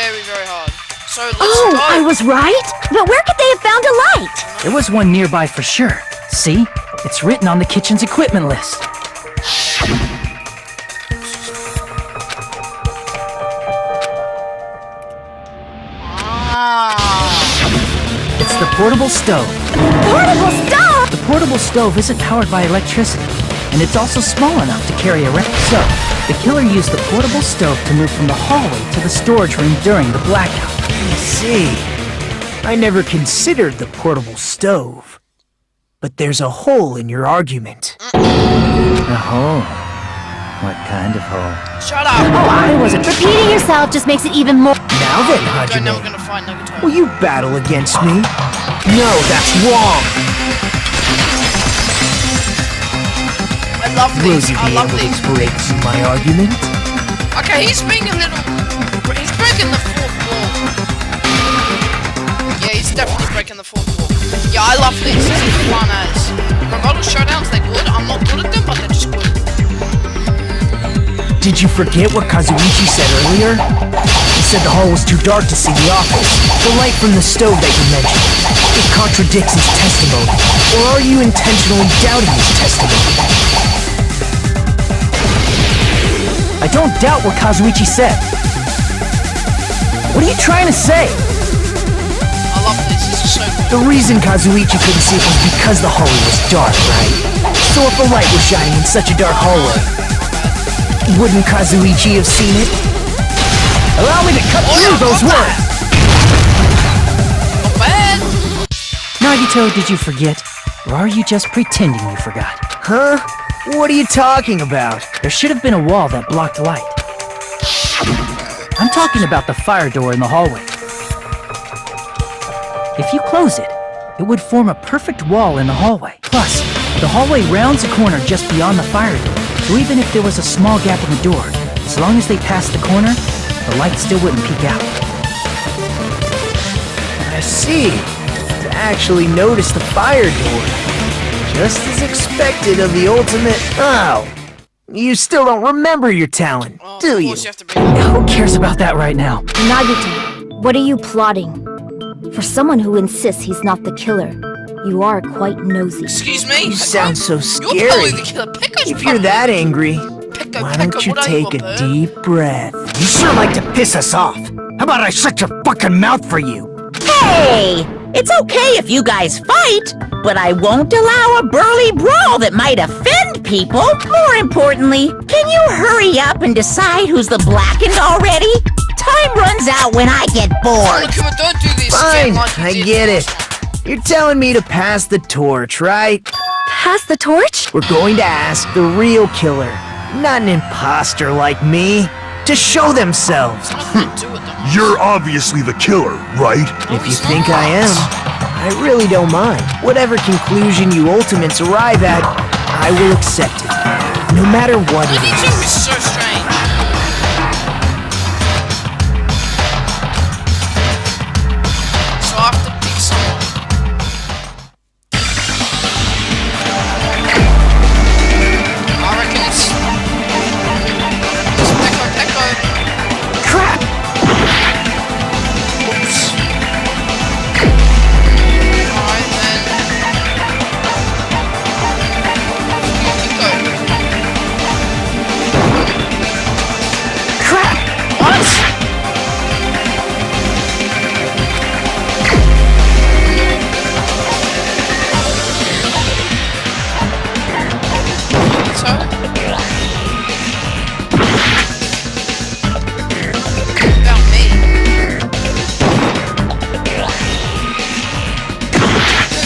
very, very hard. So let's Oh, go. I was right? But where could they have found a light? There was one nearby for sure. See? It's written on the kitchen's equipment list. It's the portable stove. Portable stove? The portable stove isn't powered by electricity, and it's also small enough to carry a wreck. So, the killer used the portable stove to move from the hallway to the storage room during the blackout. I see. I never considered the portable stove. But there's a hole in your argument. A hole? What kind of hole? Shut up! Oh, I wasn't. Repeating yourself just makes it even more. Now then, Okay, now we're Hajime, gonna find Nagato. will you battle against me? No, that's wrong. I love Will these. you I be love able these. to break through my argument? Okay, he's being a little. He's breaking the fourth wall. Yeah, he's definitely breaking the fourth wall. Yeah, I love these. This is fun as. Remote showdowns, they're good. I'm not good at them, but they're just good. Did you forget what Kazuichi said earlier? He said the hall was too dark to see the office. The light from the stove that you mentioned. It contradicts his testimony. Or are you intentionally doubting his testimony? I don't doubt what Kazuichi said. What are you trying to say? I love this. This is so good. The reason Kazuichi couldn't see it was because the hallway was dark, right? So if a light was shining in such a dark hallway, wouldn't Kazuichi have seen it? Allow me to cut through those words! Not bad. Nagito, did you forget? Or are you just pretending you forgot? Huh? What are you talking about? There should have been a wall that blocked light. I'm talking about the fire door in the hallway. If you close it, it would form a perfect wall in the hallway. Plus, the hallway rounds a corner just beyond the fire door, so even if there was a small gap in the door, as long as they passed the corner, the light still wouldn't peek out. I see. To actually notice the fire door. Just as expected of the ultimate... Oh! You still don't remember your talent, Well, do of you? course you have to bring it. Who cares about that right now? Nagito, what are you plotting? For someone who insists he's not the killer, you are quite nosy. Excuse me? You sound so You're scary. probably the killer. Pekka's If you're that angry, Pekka, why don't you what are you, take a bird? deep breath? You sure like to piss us off. How about I shut your fucking mouth for you? Hey! It's okay if you guys fight, but I won't allow a burly brawl that might offend people. More importantly, can you hurry up and decide who's the blackened already? Time runs out when I get bored. Look, don't do this Fine, again like you I did get the it. last one. You're telling me to pass the torch, right? Pass the torch? We're going to ask the real killer, not an imposter like me, to show themselves. I'm not gonna do it though. You're obviously the killer, right? If you he's think not. I am, I really don't mind. Whatever conclusion you ultimates arrive at, I will accept it. No matter what it Nagito is. is so strange. So I have to pick someone. I reckon it's Pekka. Crap! Oops. Alright then. Pekka. Crap! What? So? About me.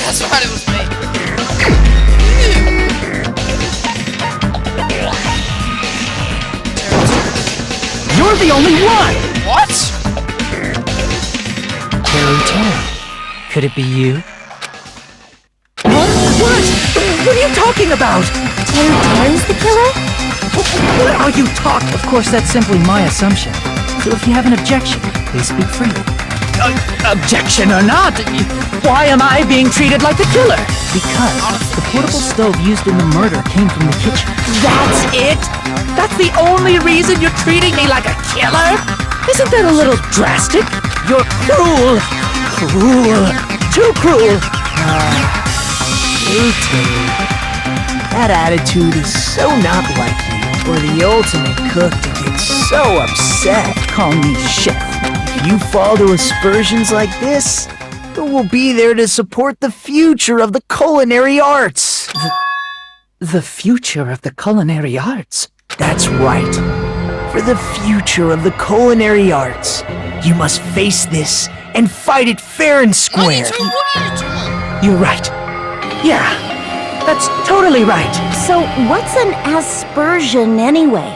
That's right, it was me. You're the only one! What? Teruteru. Could it be you? What? What are you talking about? Teruteru's the killer? What are you talking? Of course, that's simply my assumption. So if you have an objection, please speak freely. Objection or not, why am I being treated like the killer? Because the portable stove used in the murder came from the kitchen. That's it? That's the only reason you're treating me like a killer? Isn't that a little drastic? You're cruel. Cruel. Too cruel. Teruteru. That attitude is so not like you, or the ultimate cook to get so upset. Call me chef. If you fall to aspersions like this, who will be there to support the future of the culinary arts? The future of the culinary arts? That's right. For the future of the culinary arts, you must face this and fight it fair and square. What are you doing? You're right. Yeah, that's totally right. So, what's an aspersion anyway?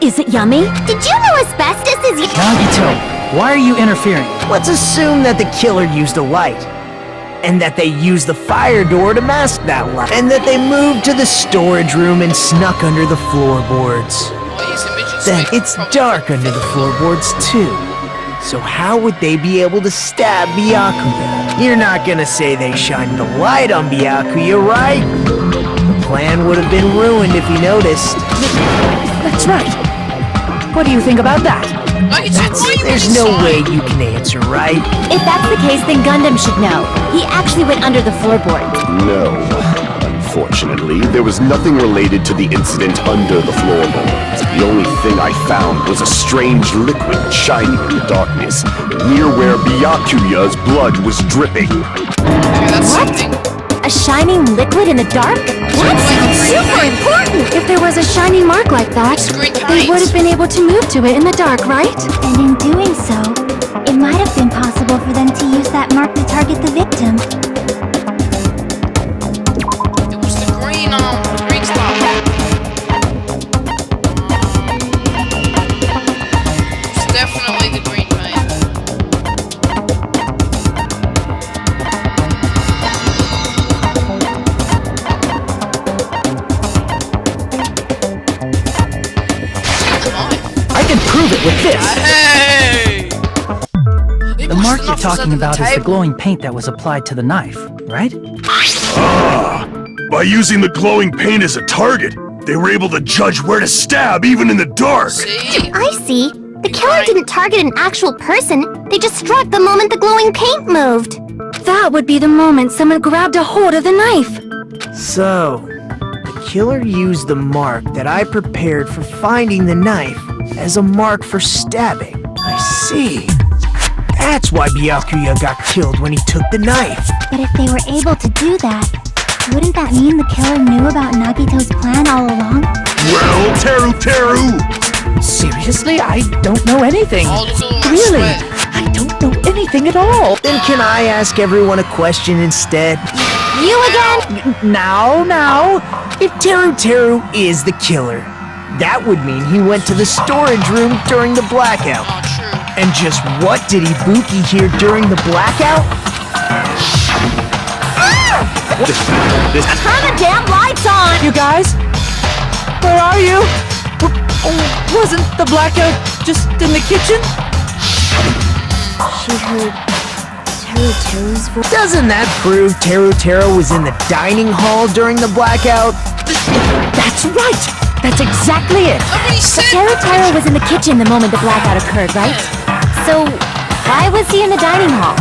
Is it yummy? Did you know asbestos is... Nagito, why are you interfering? Let's assume that the killer used a light, and that they used the fire door to mask that light, and that they moved to the storage room and snuck under the floorboards. Then it's dark under the floorboards too. So how would they be able to stab Byakuya? You're not gonna say they shined the light on Byakuya, right? The plan would have been ruined if he noticed. That's right. What do you think about that? There's no way you can answer, right? If that's the case, then Gundam should know. He actually went under the floorboards. No. Unfortunately, there was nothing related to the incident under the floorboards. The only thing I found was a strange liquid shining in the darkness, near where Byakuya's blood was dripping. What? A shining liquid in the dark? That sounds super important! If there was a shiny mark like that, they would have been able to move to it in the dark, right? And in doing so, it might have been possible for them to use that mark to target the victim. It was the green stuff. It's definitely the green paint. I can prove it with this. Hey! The mark you're talking about is the glowing paint that was applied to the knife, right? By using the glowing paint as a target, they were able to judge where to stab even in the dark. See? I see. The killer didn't target an actual person. They just struck the moment the glowing paint moved. That would be the moment someone grabbed a hold of the knife. So, the killer used the mark that I prepared for finding the knife as a mark for stabbing. I see. That's why Byakuya got killed when he took the knife. But if they were able to do that, wouldn't that mean the killer knew about Nagito's plan all along? Well, Teruteru! Seriously? I don't know anything. All the little Really? sweat. I don't know anything at all. Then can I ask everyone a question instead? You again? Now, if Teruteru is the killer, that would mean he went to the storage room during the blackout. Oh, true. And just what did Ibuki hear during the blackout? Turn the damn lights on! You guys? Where are you? Wasn't the blackout just in the kitchen? She heard Teruteru's voice. Doesn't that prove Teruteru was in the dining hall during the blackout? That's right! That's exactly it! Nobody said Teruteru was in the kitchen the moment the blackout occurred, right? So, why was he in the dining hall?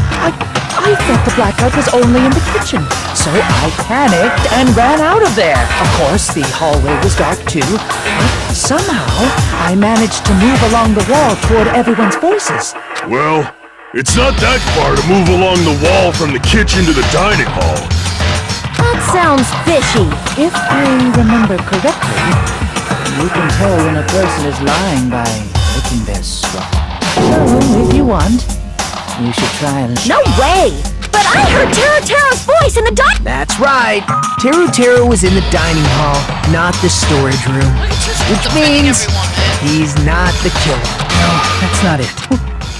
I thought the blackout was only in the kitchen, so I panicked and ran out of there. Of course, the hallway was dark too, but somehow I managed to move along the wall toward everyone's voices. Well, it's not that far to move along the wall from the kitchen to the dining hall. That sounds fishy. If I remember correctly, you can tell when a person is lying by licking their straw. So, if you want, you should try and... No way! But I heard Teruteru's voice in the dark! That's right. Teruteru was in the dining hall, not the storage room. Which means he's not the killer. No, that's not it.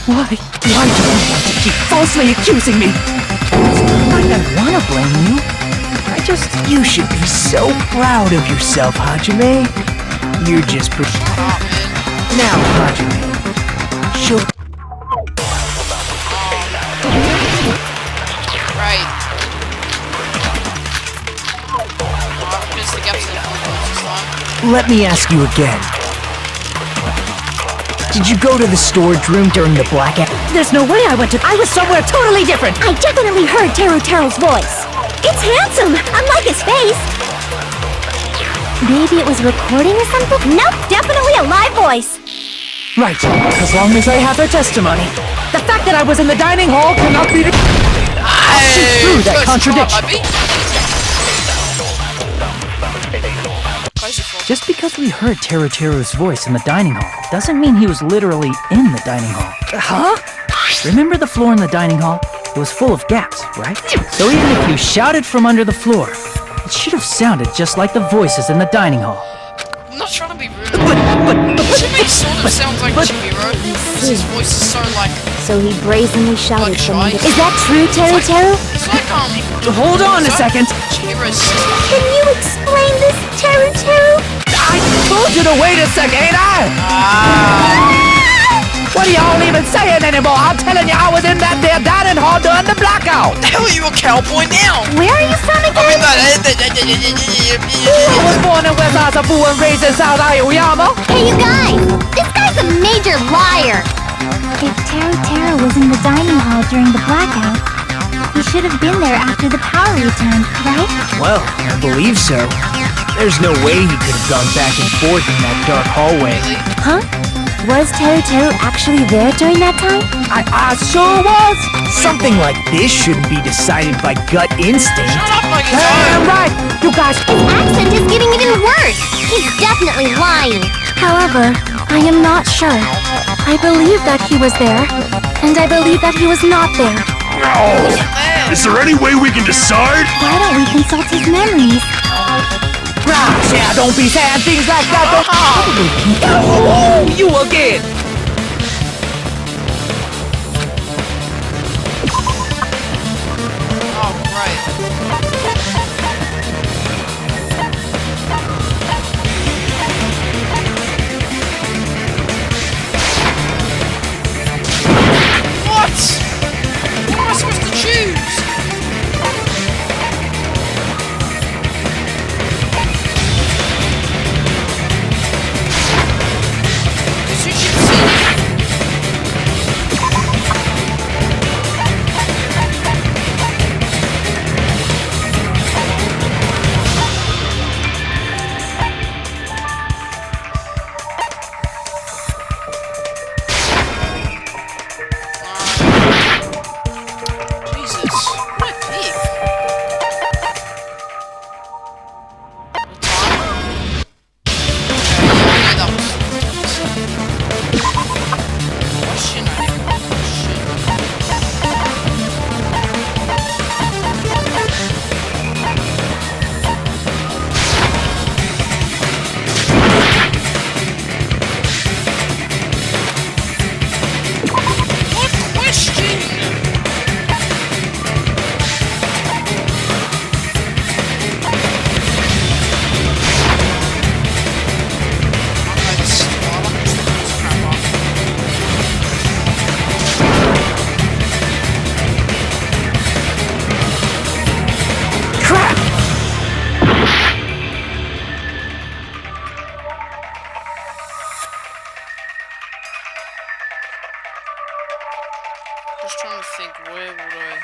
Why? Why do you want to keep falsely accusing me? It's not like I want to blame you. You should be so proud of yourself, Hajime. You're just Now, Hajime. She'll... Right. Let me ask you again. Did you go to the storage room during the blackout? There's no way I went to... I was somewhere totally different! I definitely heard Teruteru's voice. It's handsome, unlike his face. Maybe it was recording or something? Nope, definitely a live voice. Right, as long as I have their testimony. The fact that I was in the dining hall cannot be... I'll see through that contradiction. Just because we heard Teruteru's voice in the dining hall doesn't mean he was literally in the dining hall. Huh? Remember the floor in the dining hall? It was full of gaps, right? So even if you shouted from under the floor, it should have sounded just like the voices in the dining hall. I'm not trying to be rude. Jimmy sort of sounds like Chihiro. His voice is so like... So he brazenly shouted Like from shy? under... Is that true, Teruteru? It's like, Hold on a second! Chihiro's... Can you explain this, Teruteru? I told you to wait a second, ain't I? What are y'all even saying anymore? I'm telling you, I was in that there dining hall during the blackout! The hell are you a cowboy now? Where are you from again? I was born in West Asafu and raised in South Aoyama. Hey, you guys! This guy's a major liar! If Teruteru was in the dining hall during the blackout, he should have been there after the power returned, right? Well, I believe so. There's no way he could have gone back and forth in that dark hallway. Huh? Was Teruteru actually there during that time? I sure was! Something like this shouldn't be decided by gut instinct. Shut up, like it's Damn right! You guys... His accent is getting even worse! He's definitely lying! However, I am not sure. I believe that he was there, and I believe that he was not there. Oh, is there any way we can decide? Why don't we consult his memories? Gosh, yeah, don't be saying things like that. Oh, you again! Oh, right. What? What am I supposed to choose? Just trying to think, where would I...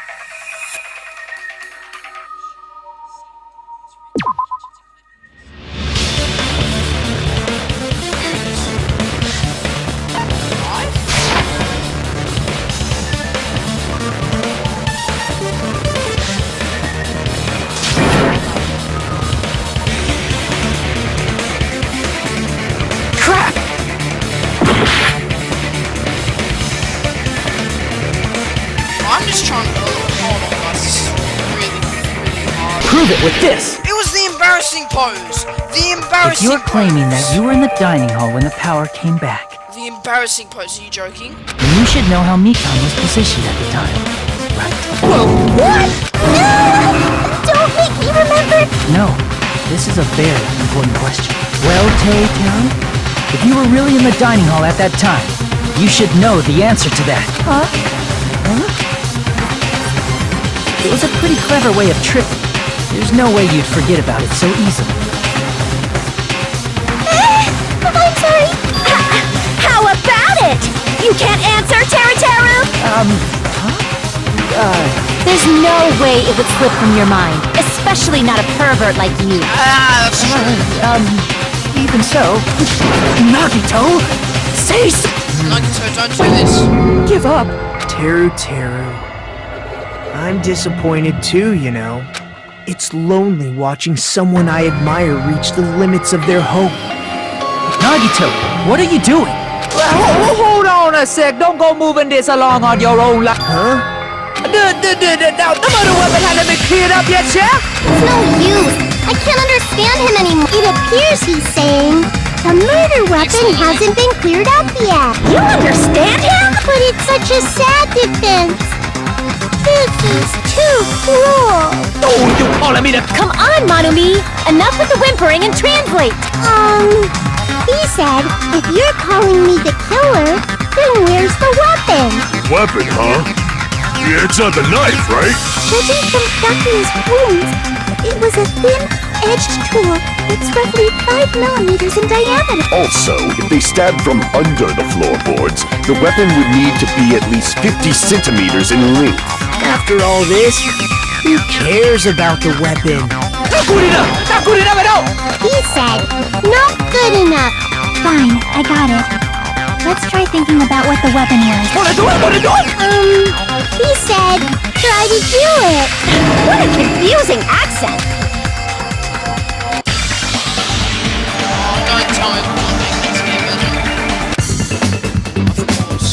I'm just trying to... Hold on, guys. This is really, really hard. Prove it with this! It was the embarrassing pose! The embarrassing If you're claiming pose. that you were in the dining hall when the power came back, The embarrassing pose, are you joking? then you should know how Mikan was positioned at the time, right? Whoa, what? No! Don't make me remember! No, this is a very important question. Well, Teruteru, if you were really in the dining hall at that time, you should know the answer to that. Huh? It was a pretty clever way of tricking. There's no way you'd forget about it so easily. I'm sorry. How about it? You can't answer, Teruteru? There's no way it would slip from your mind, especially not a pervert like you. That's true. Even so, Nagito, say Nagito, don't do this. give up. Teruteru. I'm disappointed too, you know. It's lonely watching someone I admire reach the limits of their hope. Nagito, what are you doing? Hold on a sec. Don't go moving this along on your own line. Huh? Now, the murder weapon hasn't been cleared up yet, Chef? It's no use. I can't understand him anymore. It appears he's saying the murder weapon hasn't been cleared up yet. You understand him? But it's such a sad defense. This is too cruel. Oh, you calling me to... Come on, Manumi. Enough with the whimpering and translate. He said, if you're calling me the killer, then where's the weapon? Weapon, huh? Yeah, it's not the knife, right? Judging from Byakuya's wounds, it was a thin-edged tool that's roughly 5 millimeters in diameter. Also, if they stabbed from under the floorboards, the weapon would need to be at least 50 centimeters in length. After all this, who cares about the weapon? Not good enough! Not good enough at all! He said, not good enough. Fine, I got it. Let's try thinking about what the weapon was. Wanna do it? He said, try to do it. What a confusing accent. Don't tell me what it's given. Of course.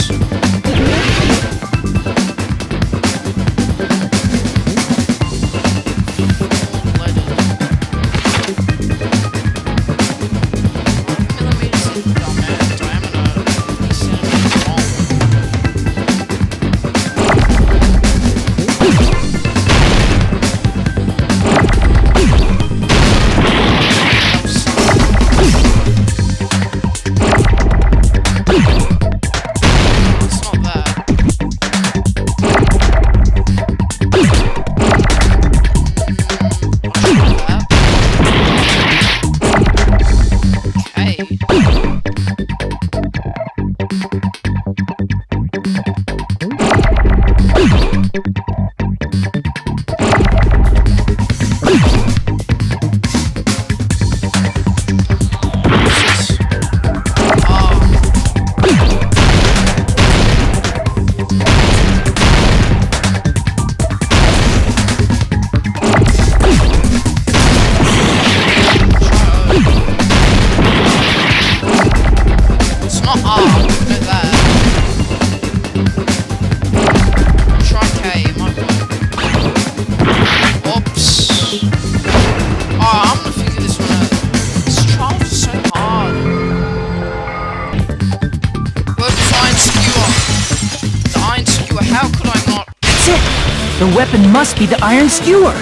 The weapon must be the iron skewer.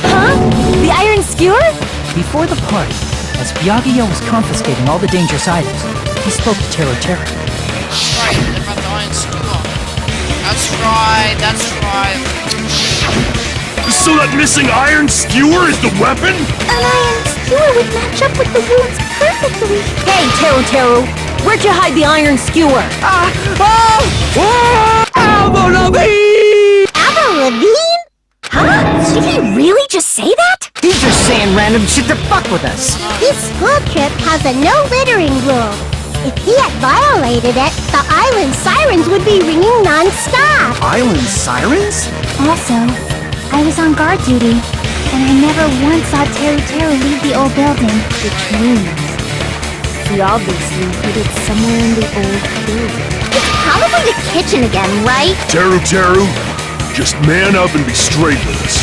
Huh? The iron skewer? Before the party, as Byakuya was confiscating all the dangerous items, he spoke to Teruteru. Right, about the iron skewer. That's right. So that missing iron skewer is the weapon? An iron skewer would match up with the wounds perfectly. Hey, Teruteru, where'd you hide the iron skewer? Avril Lavigne? Huh? Did he really just say that? He's just saying random shit to fuck with us. This school trip has a no littering rule. If he had violated it, the island sirens would be ringing non-stop. Island sirens? Also, I was on guard duty, and I never once saw Teruteru leave the old building. Which means he obviously hid it somewhere in the old building. It's probably the kitchen again, right? Teruteru, just man up and be straight with us.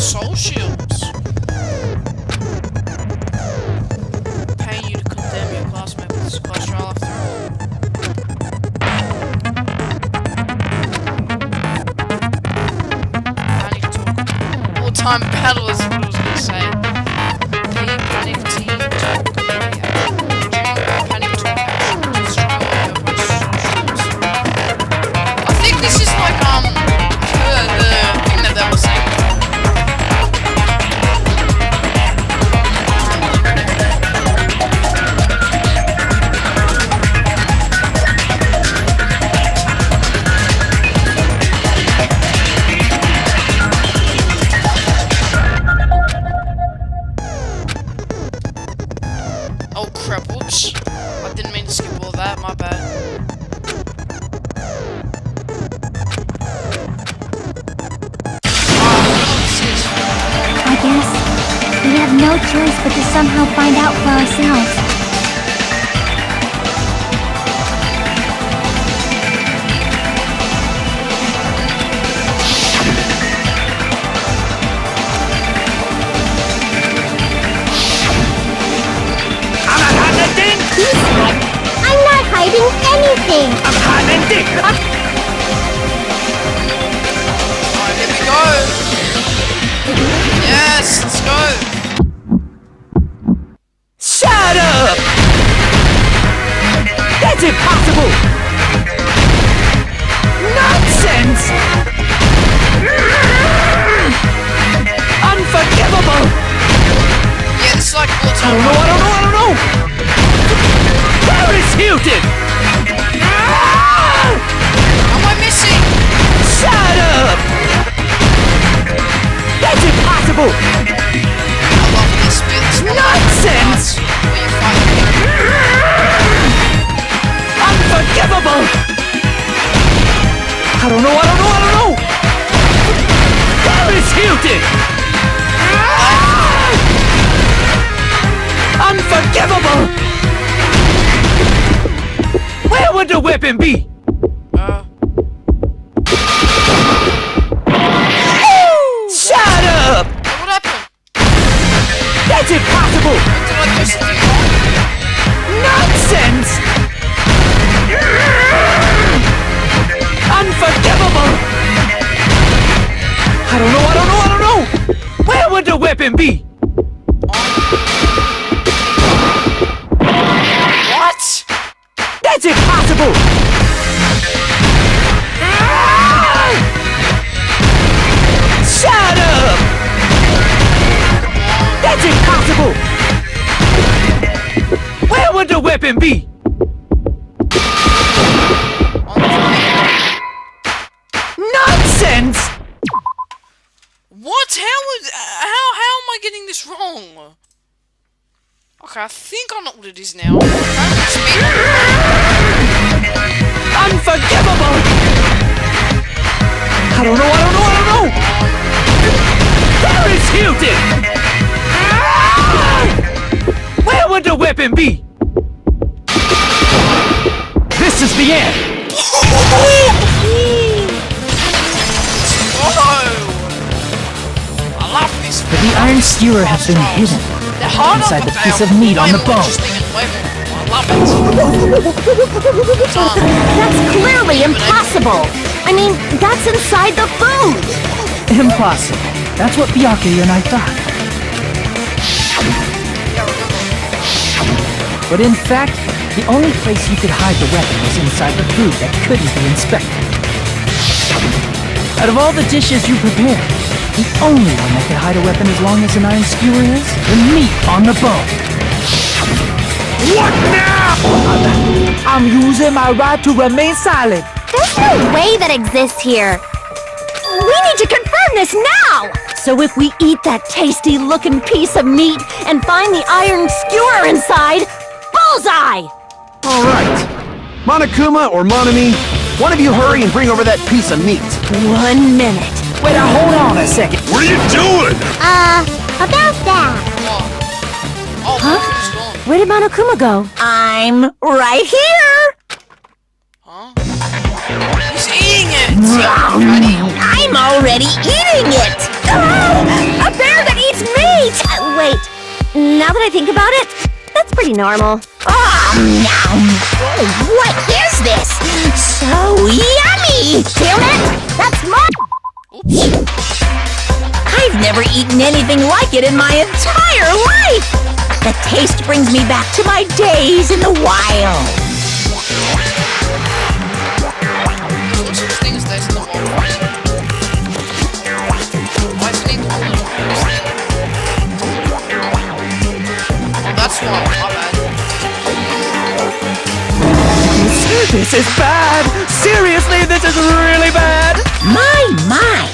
Soul shields. Paying you to condemn your classmate with this class trial after all. Panic talk. All-time battle is what I was gonna say. Panic team talk. Panic talk action. Destroy all your opponent's I think this is like the thing that they were saying. trap. Oops. I didn't mean to skip all that, my bad. I guess we have no choice but to somehow find out for ourselves. I'm not hiding anything! I'm hiding dick! Alright, here we go! Yes, let's go! Shut up! That's impossible! Nonsense! Unforgivable! Yeah, this is like all I time. don't know! Where is Hilton? Ah! How am I missing? Shut up! That's impossible! I love this bit. It's one of my Nonsense! favorites parts where you fight people. Unforgivable! I don't know! Where is Hilton? Ah! Unforgivable! Where would the weapon be? Shut up! What happened? That's impossible! What did I just do? Nonsense! Unforgivable! I don't know! Where would the weapon be? What? That's impossible! Ah! Shut up! That's impossible! Where would the weapon be? Nonsense! What? How am I getting this wrong? Okay, I think I know what it is now. Unforgivable! I don't know! Where is Hilton? Ah! Where would the weapon be? This is the end! Oh! I love this. But the iron skewer has been hidden inside the piece of meat on the bone. I love it. That's clearly impossible! I mean, that's inside the food! Impossible. That's what Byakuya and I thought. But in fact, the only place you could hide the weapon was inside the food that couldn't be inspected. Out of all the dishes you prepared, the only one that could hide a weapon as long as an iron skewer is the meat on the bone. What now? I'm using my right to remain silent. There's no way that exists here. We need to confirm this now! So if we eat that tasty-looking piece of meat and find the iron skewer inside, bullseye! Alright. Monokuma or Monami, one of you hurry and bring over that piece of meat. 1 minute. Wait, now hold on a second. What are you doing? About that. Oh, Huh? Monokuma's gone. Where did Monokuma go? I'm right here! Huh? He's eating it! I'm already eating it! A bear that eats meat! Wait, now that I think about it, that's pretty normal. What is this? So yummy! Damn it! That's my... Oops. I've never eaten anything like it in my entire life! The taste brings me back to my days in the wild. There's no such thing as days in the wild. Why is it all little thing? Oh, that's why. My bad. This is bad! Seriously, this is really bad! My!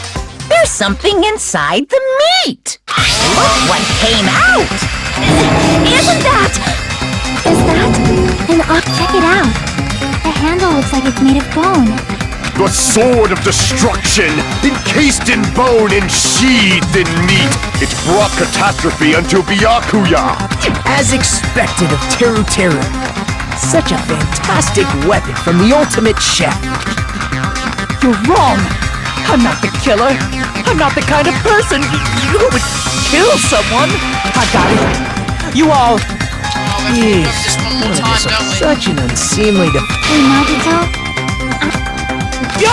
There's something inside the meat! Look what came out! Isn't that... Is Check it out. The handle looks like it's made of bone. The sword of destruction, encased in bone and sheathed in meat. It brought catastrophe unto Byakuya. As expected of Teruteru. Such a fantastic weapon from the ultimate chef. You're wrong! I'm not the killer! I'm not the kind of person who would kill someone! I got it! You all... we have to look this one more time, don't we? Such an unseemly Hey, Nagito? He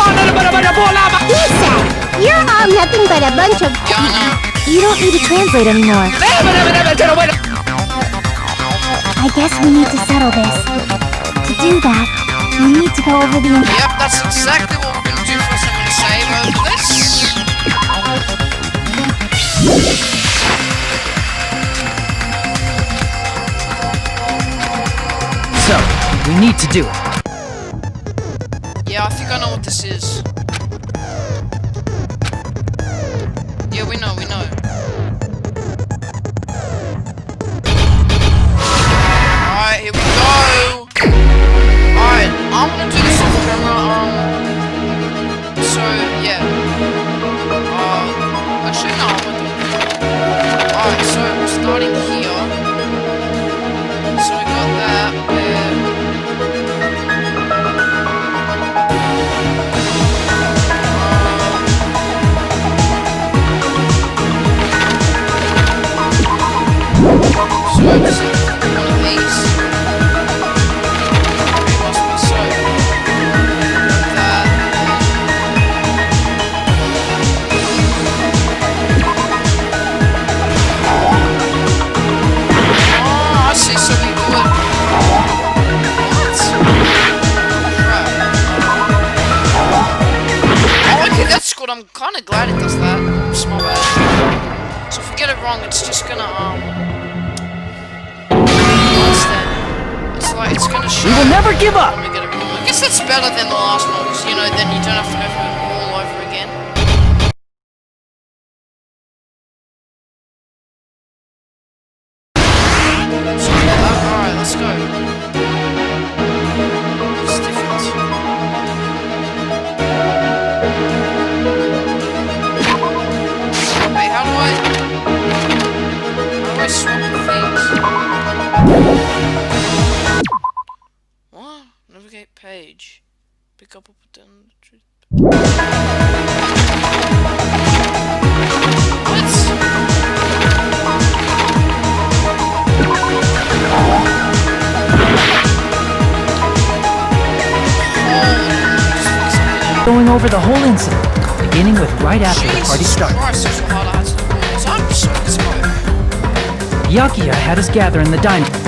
said, you're all nothing but a bunch of... You don't need to translate anymore. I guess we need to settle this. To do that, we need to go over the... Yep, that's exactly what we're gonna do first. I'm gonna save over this. So, we need to do it. Yeah, I think I know what this is. Yeah, we know. Alright, here we go. Alright, I'm gonna do this off camera, so, yeah. Actually, no, I'm gonna do it. Alright, so, we're starting here. So we got that, I'm kind of glad it does that. It's my bad. So if we get it wrong, it's just gonna it's like it's gonna show. We will never give up. When we get it wrong. I guess that's better than the last one, because you know then you don't have to go through it all over again. So alright, let's go. It's different. Swap things. What? Navigate page. Pick up down the truth. What? Going over the whole incident, beginning with right after the party started. Byakuya had us gather in the dining room.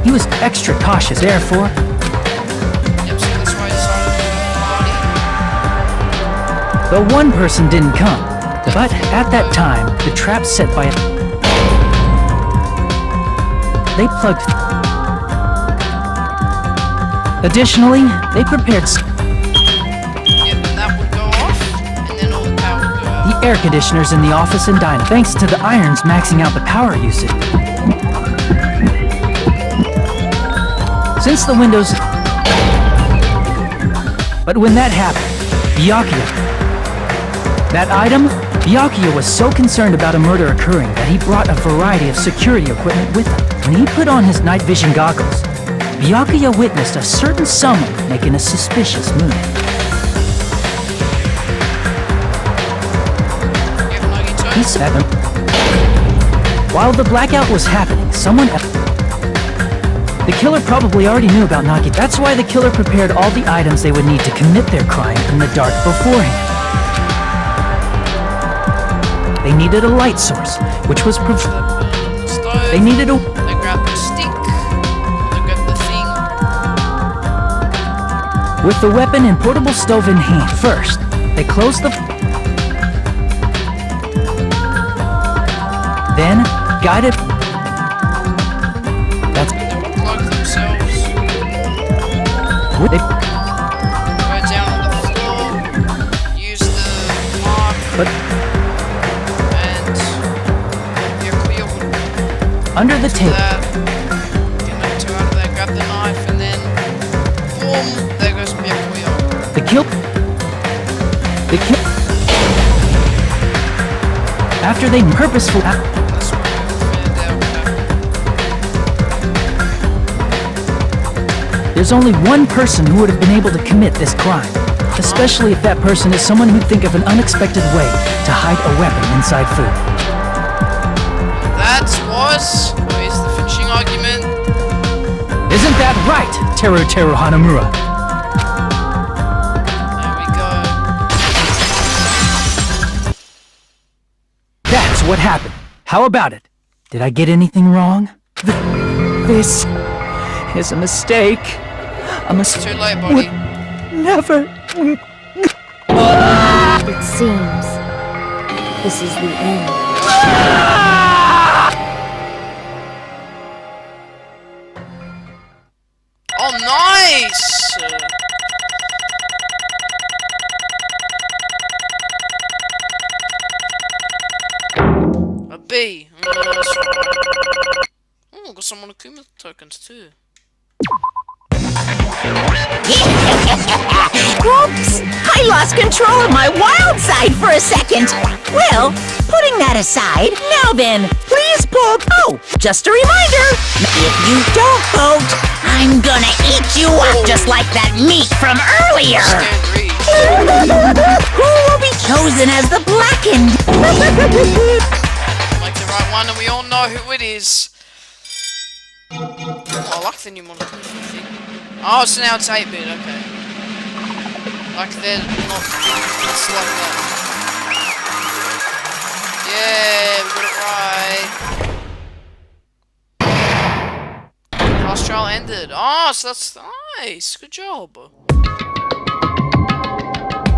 He was extra cautious, therefore... Yep, so that's why I decided to The one person didn't come, but at that time, the trap set by they plugged... Additionally, they prepared... Yep, and that would go off, and then all the power would go out. The air conditioners in the office and dining, thanks to the irons maxing out the power usage. Since the windows... But when that happened, Byakuya... That item, Byakuya was so concerned about a murder occurring that he brought a variety of security equipment with him. When he put on his night vision goggles, Byakuya witnessed a certain someone making a suspicious move. He said, while the blackout was happening, someone... The killer probably already knew about Nagi. That's why the killer prepared all the items they would need to commit their crime in the dark beforehand. They needed a light source, which was... They needed a... They grabbed the stick. They grabbed the thing. With the weapon and portable stove in hand, first, they closed the... Then, guided... That's... They would plug themselves. They... Go down on the floor. Use the mark. But... And... Byakuya would... Under the table. That. Get them two out of there. Grab the knife. They killed... After they purposefully... There's only one person who would have been able to commit this crime. Especially if that person is someone who'd think of an unexpected way to hide a weapon inside food. That was... Where's the finishing argument? Isn't that right, Teruteru Hanamura? There we go. That's what happened. How about it? Did I get anything wrong? This is a mistake. A mistake. Too late, buddy. Never. It seems this is the end. Oh, nice! A B. Oh, got some Monokuma tokens too. Whoops! I lost control of my wild side for a second. Well, putting that aside, now then, please vote. Oh, just a reminder, if you don't vote, I'm gonna eat you up just like that meat from earlier. Who will be chosen as the blackened? Like the right one, and we all know who it is. Oh, I like the new Monokuma thing. Oh, so now it's 8-bit, okay. Like they're not... It's like that. Yeah, we got it right. Last trial ended. Oh, so that's nice. Good job.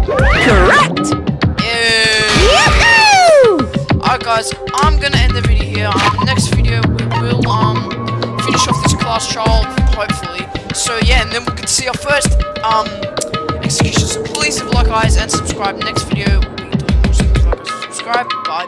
Correct! Yeah. Alright guys, I'm gonna end the video here. Next video we will finish off this class trial, hopefully. So yeah, and then we can see our first execution. So please leave a like, guys, and subscribe. Next video we'll be doing more. Subscribe. Bye bye.